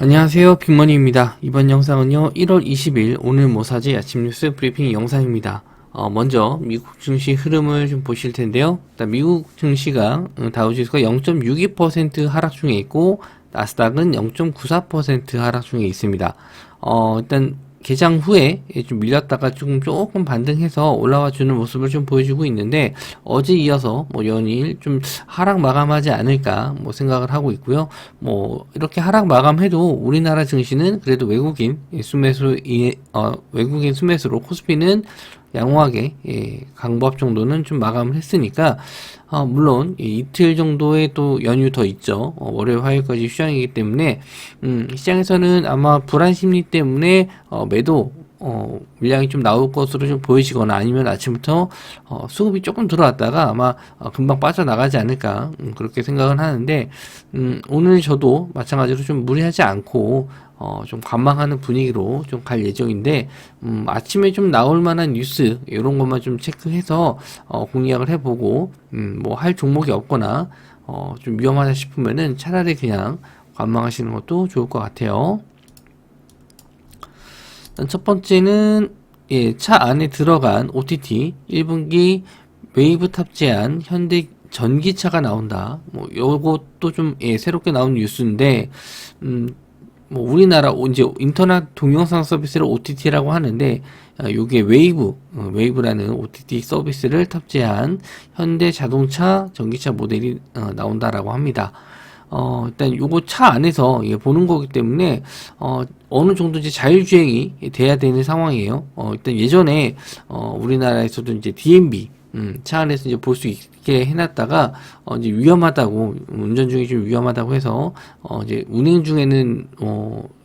안녕하세요, 빅머니입니다. 이번 영상은요 1월 20일 오늘 모사지 아침 뉴스 브리핑 영상입니다. 먼저 미국 증시 흐름을 좀 보실 텐데요. 일단 미국 증시가 다우지수가 0.62% 하락 중에 있고 나스닥은 0.94% 하락 중에 있습니다. 일단 개장 후에 좀 밀렸다가 조금 반등해서 올라와 주는 모습을 좀 보여주고 있는데, 어제 이어서 연일 좀 하락 마감하지 않을까 생각을 하고 있고요. 이렇게 하락 마감해도 우리나라 증시는 그래도 외국인 수매수로 코스피는 양호하게 강보합 정도는 좀 마감을 했으니까, 물론 이틀 정도의 또 연휴 더 있죠. 월요일 화요일까지 휴장이기 때문에 시장에서는 아마 불안 심리 때문에 매도 물량이 좀 나올 것으로 좀 보이시거나, 아니면 아침부터 수급이 조금 들어왔다가 아마 금방 빠져나가지 않을까 그렇게 생각을 하는데, 오늘 저도 마찬가지로 좀 무리하지 않고 좀 관망하는 분위기로 좀 갈 예정인데, 아침에 좀 나올 만한 뉴스 이런 것만 좀 체크해서 공략을 해보고, 뭐 할 종목이 없거나 좀 위험하다 싶으면은 차라리 그냥 관망하시는 것도 좋을 것 같아요. 첫 번째는 차 안에 들어간 OTT 1분기 웨이브 탑재한 현대 전기차가 나온다. 요것도 좀 새롭게 나온 뉴스인데, 우리나라 이제 인터넷 동영상 서비스를 OTT라고 하는데, 요게 웨이브라는 OTT 서비스를 탑재한 현대 자동차 전기차 모델이 나온다라고 합니다. 일단 요거 차 안에서 보는 거기 때문에 어느 정도 이제 자율주행이 돼야 되는 상황이에요. 일단 예전에 우리나라에서도 이제 DMB 차 안에서 이제 볼 수 있게 해놨다가 이제 위험하다고, 운전 중에 좀 위험하다고 해서 이제 운행 중에는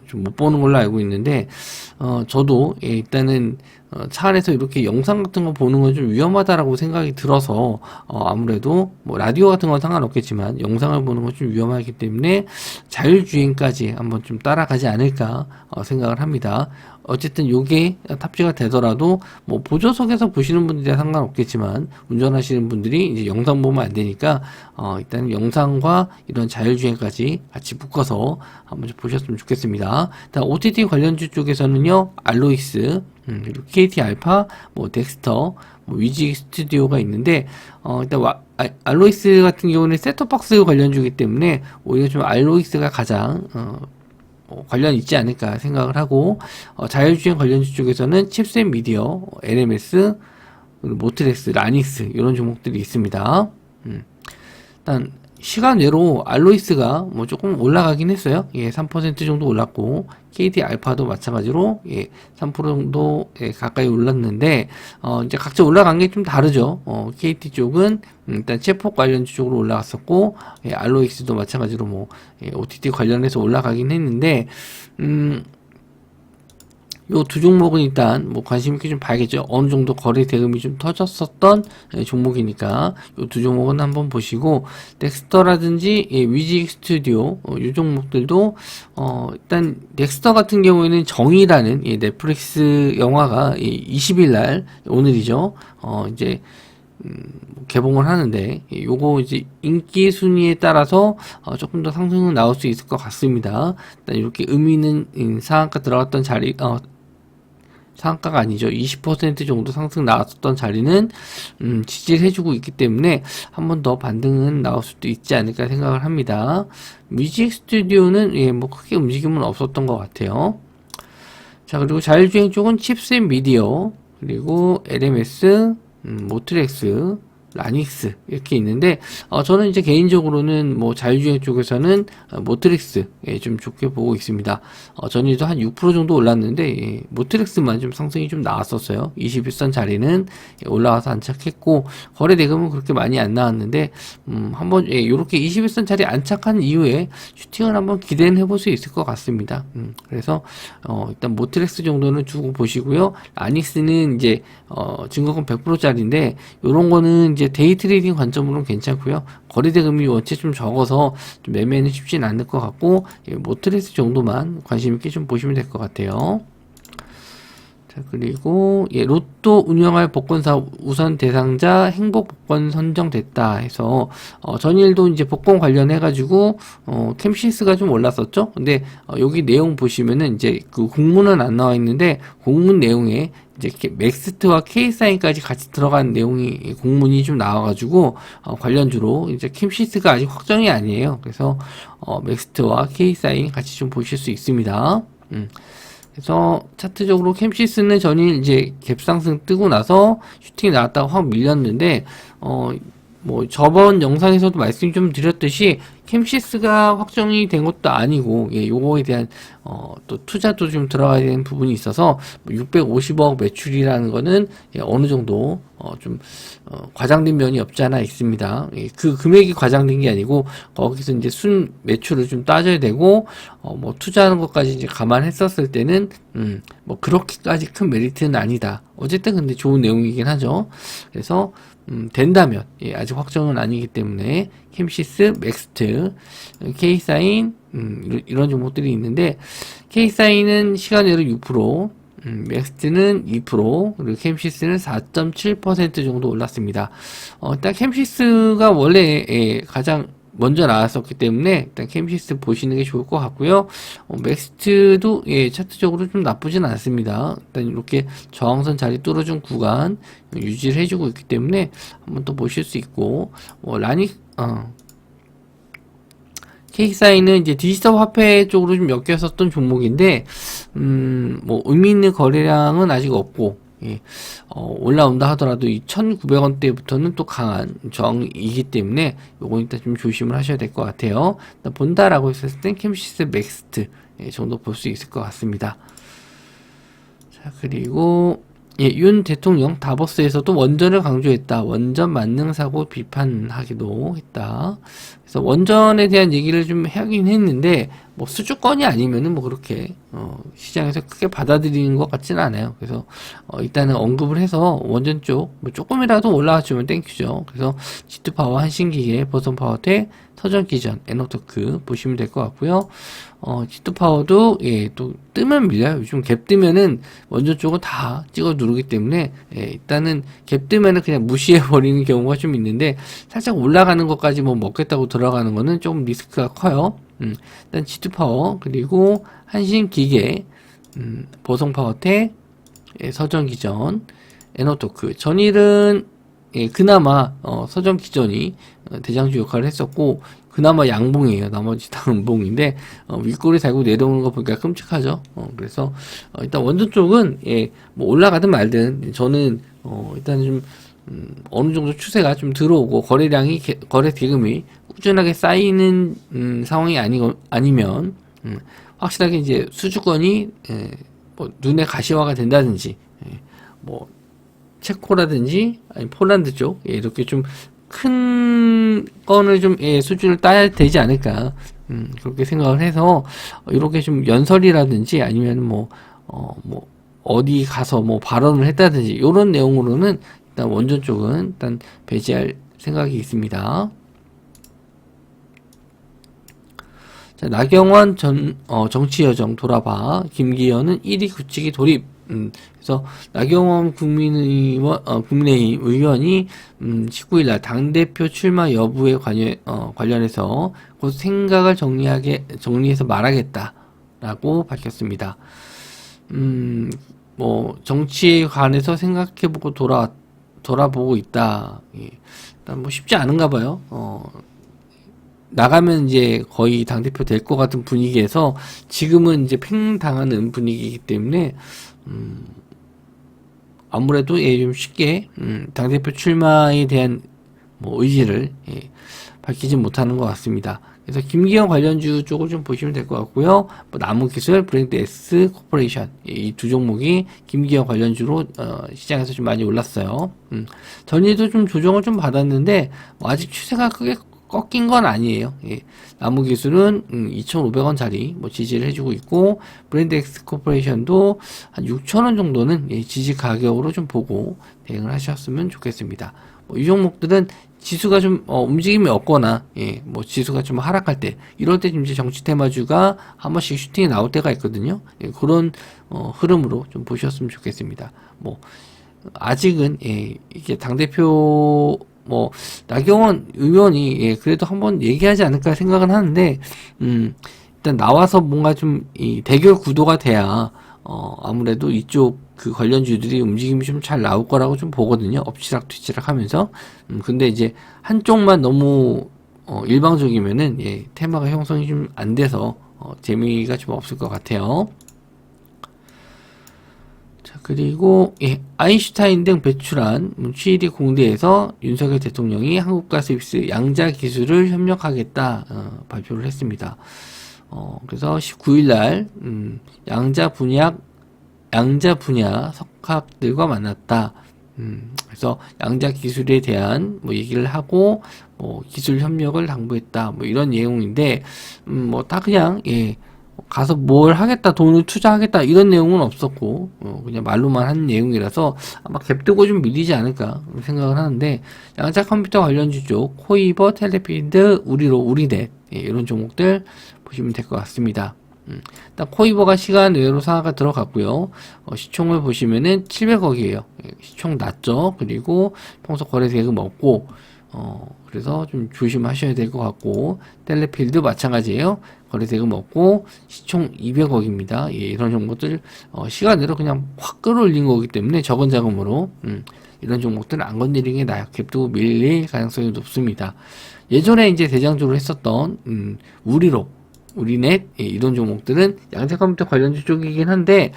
좀 못 보는 걸로 알고 있는데, 저도 일단은 차 안에서 이렇게 영상 같은 거 보는 건 좀 위험하다라고 생각이 들어서, 아무래도 뭐 라디오 같은 건 상관없겠지만 영상을 보는 건 좀 위험하기 때문에 자율주행까지 한번 좀 따라가지 않을까 생각을 합니다. 어쨌든 요게 탑재가 되더라도 뭐 보조석에서 보시는 분들이야 상관없겠지만, 운전하시는 분들이 이제 영상 보면 안 되니까 일단 영상과 이런 자율주행까지 같이 묶어서 한번 좀 보셨으면 좋겠습니다. 다음 OTT 관련주 쪽에서는요, 알로이스, 그리고 KT 알파, 덱스터, 위지 스튜디오가 있는데, 일단 알로이스 같은 경우는 셋톱박스 관련주이기 때문에 오히려 좀 알로이스가 가장 관련 있지 않을까 생각을 하고, 자율주행 관련주 쪽에서는 칩셋 미디어, LMS, 모트렉스, 라닉스 이런 종목들이 있습니다. 일단 시간외로 알로이스가 조금 올라가긴 했어요. 3% 정도 올랐고, KT 알파도 마찬가지로 3% 정도 가까이 올랐는데, 이제 각자 올라간 게 좀 다르죠. KT 쪽은 일단 체폭 관련주 쪽으로 올라갔었고, 알로이스도 마찬가지로 OTT 관련해서 올라가긴 했는데, 요 두 종목은 일단 관심 있게 좀 봐야겠죠. 어느 정도 거래 대금이 좀 터졌었던 종목이니까 요 두 종목은 한번 보시고, 넥스터라든지 위지 스튜디오 요 종목들도 일단 넥스터 같은 경우에는 정의라는 넷플릭스 영화가 20일 날, 오늘이죠. 이제 개봉을 하는데, 요거 이제 인기 순위에 따라서 조금 더 상승은 나올 수 있을 것 같습니다. 일단 이렇게 의미 있는 상한가 들어갔던 자리, 상한가가 아니죠. 20% 정도 상승 나왔었던 자리는 지지를 해주고 있기 때문에 한 번 더 반등은 나올 수도 있지 않을까 생각을 합니다. 뮤직 스튜디오는 크게 움직임은 없었던 것 같아요. 자, 그리고 자율주행 쪽은 칩셋 미디어, 그리고 LMS, 모트렉스, 라닉스 이렇게 있는데, 저는 이제 개인적으로는 자율주행 쪽에서는 모트렉스 좀 좋게 보고 있습니다. 전일도 한 6% 정도 올랐는데, 모트렉스만 좀 상승이 좀 나왔었어요. 21선 자리는 올라와서 안착했고, 거래 대금은 그렇게 많이 안 나왔는데, 한번 요렇게 21선 자리 안착한 이후에 슈팅을 한번 기대는 해볼 수 있을 것 같습니다. 그래서 일단 모트렉스 정도는 두고 보시고요. 라닉스는 이제 증거금 100%짜리인데, 요런 거는 이제 데이 트레이딩 관점으로는 괜찮고요. 거래 대금이 원체 좀 적어서 좀 매매는 쉽진 않을 것 같고, 모트렉스 정도만 관심 있게 좀 보시면 될 것 같아요. 자, 그리고 로또 운영할 복권사 우선 대상자 행복 복권 선정됐다 해서 전일도 이제 복권 관련해 가지고 캠시스가 좀 올랐었죠. 근데 여기 내용 보시면은 이제 그 공문은 안 나와 있는데 공문 내용에 이제 맥스트와 K사인까지 같이 들어간 내용이 공문이 좀 나와가지고 관련주로 이제 캠시스가 아직 확정이 아니에요. 그래서 맥스트와 K사인 같이 좀 보실 수 있습니다. 그래서 차트적으로 캠시스는 전일 이제 갭상승 뜨고 나서 슈팅이 나왔다가 확 밀렸는데 뭐 저번 영상에서도 말씀 좀 드렸듯이 캠시스가 확정이 된 것도 아니고 요거에 대한 또 투자도 좀 들어가야 되는 부분이 있어서 650억 매출이라는 거는 어느 정도 좀 과장된 면이 없지 않아 있습니다. 그 금액이 과장된 게 아니고 거기서 이제 순 매출을 좀 따져야 되고 뭐 투자하는 것까지 이제 감안했었을 때는 뭐 그렇게까지 큰 메리트는 아니다. 어쨌든 근데 좋은 내용이긴 하죠. 그래서 된다면 아직 확정은 아니기 때문에 캠시스, 맥스트, K사인 이런 종목들이 있는데 K사인은 시간외로 6%, 맥스트는 2%, 그리고 캠시스는 4.7% 정도 올랐습니다. 일단 캠시스가 원래 가장 먼저 나왔었기 때문에 일단 캠시스 보시는 게 좋을 것 같고요. 맥스트도 차트적으로 좀 나쁘진 않습니다. 일단 이렇게 저항선 자리 뚫어준 구간 유지를 해주고 있기 때문에 한번 또 보실 수 있고, K사인은 이제 디지털 화폐 쪽으로 좀 엮였었던 종목인데, 뭐 의미 있는 거래량은 아직 없고, 올라온다 하더라도 이 1,900원대부터는 또 강한 저항이기 때문에 요거 일단 좀 조심을 하셔야 될 것 같아요. 본다라고 했을 땐 캠시스 맥스트 정도 볼 수 있을 것 같습니다. 자, 그리고 윤 대통령 다보스에서도 원전을 강조했다. 원전 만능 사고 비판하기도 했다. 그래서 원전에 대한 얘기를 좀 하긴 했는데 뭐 수주권이 아니면은 뭐 그렇게 시장에서 크게 받아들이는 것 같지는 않아요. 그래서 일단은 언급을 해서 원전 쪽 뭐 조금이라도 올라와주면 땡큐죠. 그래서 G2파워, 한신기계, 보선파워텍, 서전기전, 에너토크 보시면 될 것 같고요. G2파워도 또 뜨면 밀려요. 요즘 갭 뜨면은 원전 쪽은 다 찍어 누르기 때문에 일단은 갭 뜨면은 그냥 무시해 버리는 경우가 좀 있는데 살짝 올라가는 것까지 뭐 먹겠다고 들어가는 거는 좀 리스크가 커요. 일단 G2파워, 그리고 한신기계, 보성파워텍, 서전기전, 에너토크. 전일은 그나마 서전기전이 대장주 역할을 했었고 그나마 양봉이에요. 나머지 다 음봉인데 윗골이 달고 내려오는 거 보니까 끔찍하죠. 그래서 일단 원전 쪽은 뭐 올라가든 말든 저는 일단 좀 어느 정도 추세가 좀 들어오고 거래량이 거래 대금이 꾸준하게 쌓이는 상황이 아니면 확실하게 이제 수주권이 뭐 눈에 가시화가 된다든지 뭐 체코라든지 아니 폴란드 쪽 이렇게 좀 큰 건을 좀 수주를 따야 되지 않을까 그렇게 생각을 해서 이렇게 좀 연설이라든지 아니면 뭐 어디 가서 뭐 발언을 했다든지 이런 내용으로는 일단 원전 쪽은 일단 배제할 생각이 있습니다. 자, 나경원 정치여정 돌아봐. 김기현은 1위 굳히기 돌입. 그래서 나경원 국민의힘 의원이 19일날 당대표 출마 여부에 관련해서 곧 생각을 정리해서 말하겠다라고 밝혔습니다. 뭐 정치에 관해서 생각해보고 돌아보고 있다. 일단 뭐 쉽지 않은가 봐요. 나가면 이제 거의 당대표 될 것 같은 분위기에서 지금은 이제 팽당하는 분위기이기 때문에 아무래도 좀 쉽게 당대표 출마에 대한 뭐 의지를 밝히지 못하는 것 같습니다. 그래서 김기현 관련주 쪽을 좀 보시면 될 것 같고요. 뭐 나무기술, 브랜드 S 코퍼레이션 이 두 종목이 김기현 관련주로 시장에서 좀 많이 올랐어요. 전일도 좀 조정을 좀 받았는데 뭐 아직 추세가 크게 꺾인 건 아니에요. 나무기술은 2,500원짜리 뭐 지지를 해주고 있고 브랜드 X 코퍼레이션도 한 6,000원 정도는 지지 가격으로 좀 보고 대응을 하셨으면 좋겠습니다. 이 종목들은 지수가 좀 움직임이 없거나 뭐 지수가 좀 하락할 때 이럴 때 이제 정치 테마주가 한 번씩 슈팅이 나올 때가 있거든요. 그런 흐름으로 좀 보셨으면 좋겠습니다. 뭐 아직은 이게 당대표 뭐 나경원 의원이 그래도 한번 얘기하지 않을까 생각은 하는데 일단 나와서 뭔가 좀 이 대결 구도가 돼야 아무래도 이쪽 그 관련주들이 움직임이 좀 잘 나올 거라고 좀 보거든요. 엎치락 뒤치락 하면서. 근데 이제 한쪽만 너무 일방적이면은 테마가 형성이 좀 안 돼서 재미가 좀 없을 것 같아요. 자, 그리고 아인슈타인 등 배출한 취일이 공대에서 윤석열 대통령이 한국과 스위스 양자 기술을 협력하겠다 발표를 했습니다. 그래서 19일 날 양자 분야 석학들과 만났다. 그래서 양자 기술에 대한 뭐 얘기를 하고 뭐 기술 협력을 당부했다. 뭐 이런 내용인데 뭐 다 그냥 가서 뭘 하겠다, 돈을 투자하겠다 이런 내용은 없었고 그냥 말로만 한 내용이라서 아마 갭두고 좀 밀리지 않을까 생각을 하는데, 양자 컴퓨터 관련주 쪽 코이버, 텔레필드, 우리넷 이런 종목들 보시면 될 것 같습니다. 일단 코이버가 시간 외로 상하가 들어갔고요. 시총을 보시면은 700억이에요. 시총 낮죠. 그리고 평소 거래 대금 없고 그래서 좀 조심하셔야 될 것 같고, 텔레필드 마찬가지예요. 거래 대금 없고 시총 200억입니다. 이런 종목들 시간으로 그냥 확 끌어올린 거기 때문에 적은 자금으로 이런 종목들은 안 건드리는 게 나요. 갭두고 밀릴 가능성이 높습니다. 예전에 이제 대장주로 했었던 우리넷 이런 종목들은 양자 컴퓨터 관련주 쪽이긴 한데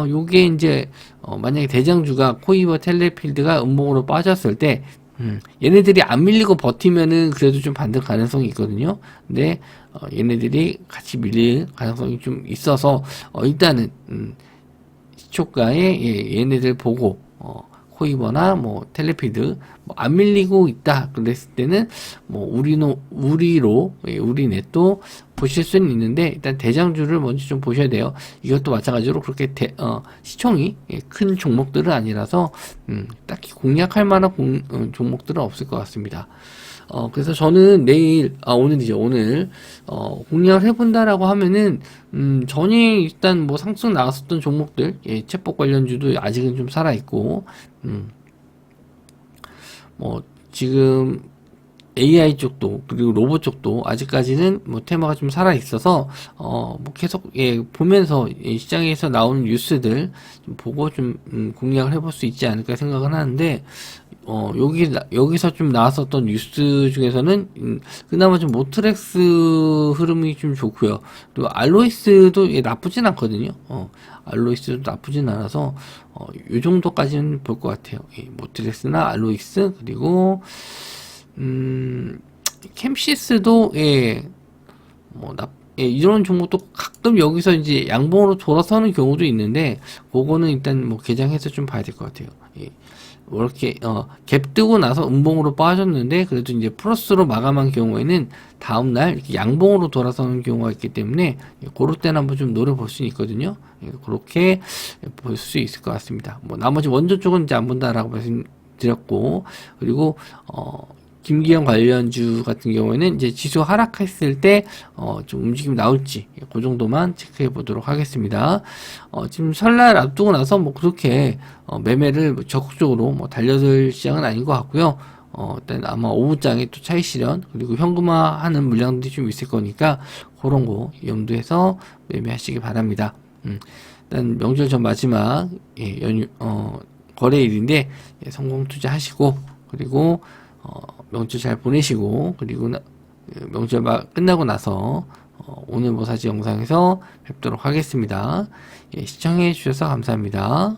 요게 이제 만약에 대장주가 코이버, 텔레필드가 음봉으로 빠졌을 때 얘네들이 안 밀리고 버티면은 그래도 좀 반등 가능성이 있거든요. 근데 얘네들이 같이 밀릴 가능성이 좀 있어서 일단은 시초가에 얘네들 보고 코이버나 뭐 텔레필드 뭐 안 밀리고 있다 그랬을 때는 뭐 우리넷도 보실 수는 있는데, 일단 대장주를 먼저 좀 보셔야 돼요. 이것도 마찬가지로 그렇게 시총이 큰 종목들은 아니라서 딱히 공략할 만한 종목들은 없을 것 같습니다. 그래서 저는 오늘 공략을 해본다라고 하면은 전이 일단 뭐 상승 나왔었던 종목들, 챗봇 관련주도 아직은 좀 살아있고, 뭐 지금 AI 쪽도 그리고 로봇 쪽도 아직까지는 뭐 테마가 좀 살아 있어서 뭐 계속 보면서 시장에서 나오는 뉴스들 좀 보고 좀 공략을 해볼 수 있지 않을까 생각은 하는데, 여기서 좀 나왔었던 뉴스 중에서는 그나마 좀 모트렉스 흐름이 좀 좋고요. 그리고 알로이스도 나쁘진 않거든요. 알로이스도 나쁘진 않아서 요 정도까지는 볼 것 같아요. 모트렉스나 알로이스, 그리고 캠시스도 이런 종목도 가끔 여기서 이제 양봉으로 돌아서는 경우도 있는데, 그거는 일단 뭐 개장해서 좀 봐야 될 것 같아요. 뭐 이렇게 갭 뜨고 나서 음봉으로 빠졌는데 그래도 이제 플러스로 마감한 경우에는 다음날 이렇게 양봉으로 돌아서는 경우가 있기 때문에 그럴 때는 한번 좀 노려볼 수 있거든요. 그렇게 볼 수 있을 것 같습니다. 뭐 나머지 원조 쪽은 이제 안 본다라고 말씀드렸고, 그리고 김기현 관련주 같은 경우에는 이제 지수 하락했을 때 좀 움직임 나올지 그 정도만 체크해 보도록 하겠습니다. 지금 설날 앞두고 나서 뭐 그렇게 매매를 적극적으로 뭐 달려들 시장은 아닌 것 같고요. 일단 아마 오후장에 또 차익 실현 그리고 현금화하는 물량들이 좀 있을 거니까 그런 거 염두해서 매매하시기 바랍니다. 일단 명절 전 마지막 연휴 거래일인데 성공 투자하시고, 그리고 명절 잘 보내시고, 그리고 명절 끝나고 나서 오늘 모사지 영상에서 뵙도록 하겠습니다. 시청해 주셔서 감사합니다.